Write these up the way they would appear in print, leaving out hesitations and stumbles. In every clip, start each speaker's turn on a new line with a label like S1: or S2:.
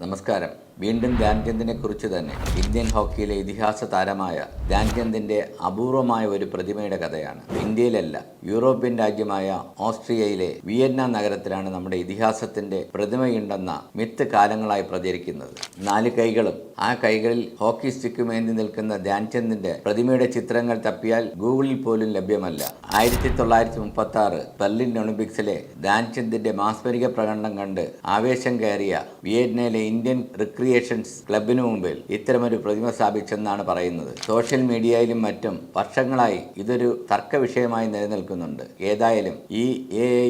S1: നമസ്കാരം. വീണ്ടും ധ്യാൻചന്ദിനെ കുറിച്ച് തന്നെ ഇന്ത്യൻ ഹോക്കിയിലെ ഇതിഹാസ താരമായ ധ്യാൻചന്ദിന്റെ അപൂർവമായ ഒരു പ്രതിമയുടെ കഥയാണ്. ഇന്ത്യയിലല്ല, യൂറോപ്യൻ രാജ്യമായ ഓസ്ട്രിയയിലെ വിയന്ന നഗരത്തിലാണ് നമ്മുടെ ഇതിഹാസത്തിന്റെ പ്രതിമയുണ്ടെന്ന മിത്ത് കാലങ്ങളായി പ്രചരിക്കുന്നത്. 4 കൈകളും ആ കൈകളിൽ ഹോക്കി സ്റ്റിക്കുമേന്തി നിൽക്കുന്ന ധ്യാൻചന്ദിന്റെ പ്രതിമയുടെ ചിത്രങ്ങൾ തപ്പിയാൽ ഗൂഗിളിൽ പോലും ലഭ്യമല്ല. 1936 ബെർലിൻ ഒളിമ്പിക്സിലെ ധ്യാൻചന്ദിന്റെ മാസ്മരിക പ്രകടനം കണ്ട് ആവേശം കയറിയ വിയന്നയിലെ ഇന്ത്യൻ റിക്രിയേഷൻസ് ക്ലബിനു മുമ്പിൽ ഇത്തരമൊരു പ്രതിമ സ്ഥാപിച്ചെന്നാണ് പറയുന്നത്. സോഷ്യൽ മീഡിയയിലും മറ്റും വർഷങ്ങളായി ഇതൊരു തർക്ക വിഷയമായി നിലനിൽക്കുന്നുണ്ട്. ഏതായാലും ഈ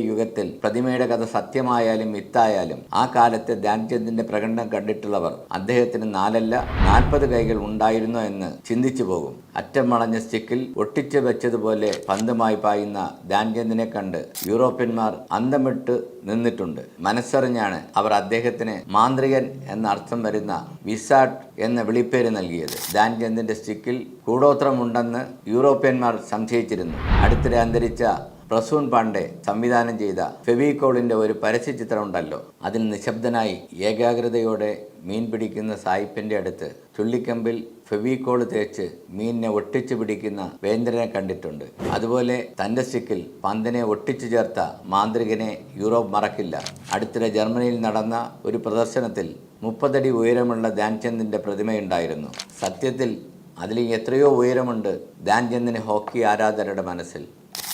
S1: യുഗത്തിൽ പ്രതിമയുടെ കഥ സത്യമായാലും മിത്തായാലും ആ കാലത്ത് ധ്യാൻചന്ദിന്റെ പ്രകടനം കണ്ടിട്ടുള്ളവർ അദ്ദേഹത്തിന് 4 അല്ല 40 കൈകൾ ഉണ്ടായിരുന്നോ എന്ന് ചിന്തിച്ചു പോകും. അറ്റം വളഞ്ഞ സ്റ്റിക്കിൽ ഒട്ടിച്ചു വെച്ചതുപോലെ പന്തുമായി പായുന്ന ധ്യാൻചന്ദിനെ കണ്ട് യൂറോപ്യന്മാർ അന്തമിട്ട് നിന്നിട്ടുണ്ട്. മനസ്സറിഞ്ഞാണ് അവർ അദ്ദേഹത്തിന് മാന്ത്രികൻ എന്ന അർത്ഥം വരുന്ന വിസാഡ് എന്ന വിളിപ്പേര് നൽകിയത്. ധ്യാൻചന്ദിന്റെ സ്റ്റിക്കിൽ കൂടോത്രമുണ്ടെന്ന് യൂറോപ്യന്മാർ സംശയിച്ചിരുന്നു. അടുത്തിടെ അന്തരിച്ച പ്രസൂൺ പാണ്ഡെ സംവിധാനം ചെയ്ത ഫെവിക്കോളിന്റെ ഒരു പരസ്യചിത്രം ഉണ്ടല്ലോ, അതിൽ നിശബ്ദനായി ഏകാഗ്രതയോടെ മീൻ പിടിക്കുന്ന സായിപ്പിന്റെ അടുത്ത് ചുള്ളിക്കമ്പിൽ ഫെവിക്കോൾ തേച്ച് മീനിനെ ഒട്ടിച്ചു പിടിക്കുന്ന വേന്ദ്രനെ കണ്ടിട്ടുണ്ട്. അതുപോലെ തന്റെ സ്റ്റിക്കിൽ പന്തിനെ ഒട്ടിച്ചു ചേർത്ത മാന്ത്രികനെ യൂറോപ്പ് മറക്കില്ല. അടുത്തിടെ ജർമ്മനിയിൽ നടന്ന ഒരു പ്രദർശനത്തിൽ 30 അടി ഉയരമുള്ള ധ്യാൻചന്ദിന്റെ പ്രതിമയുണ്ടായിരുന്നു. സത്യത്തിൽ അതിൽ എത്രയോ ഉയരമുണ്ട് ധ്യാൻചന്ദിന് ഹോക്കി ആരാധകരുടെ മനസ്സിൽ.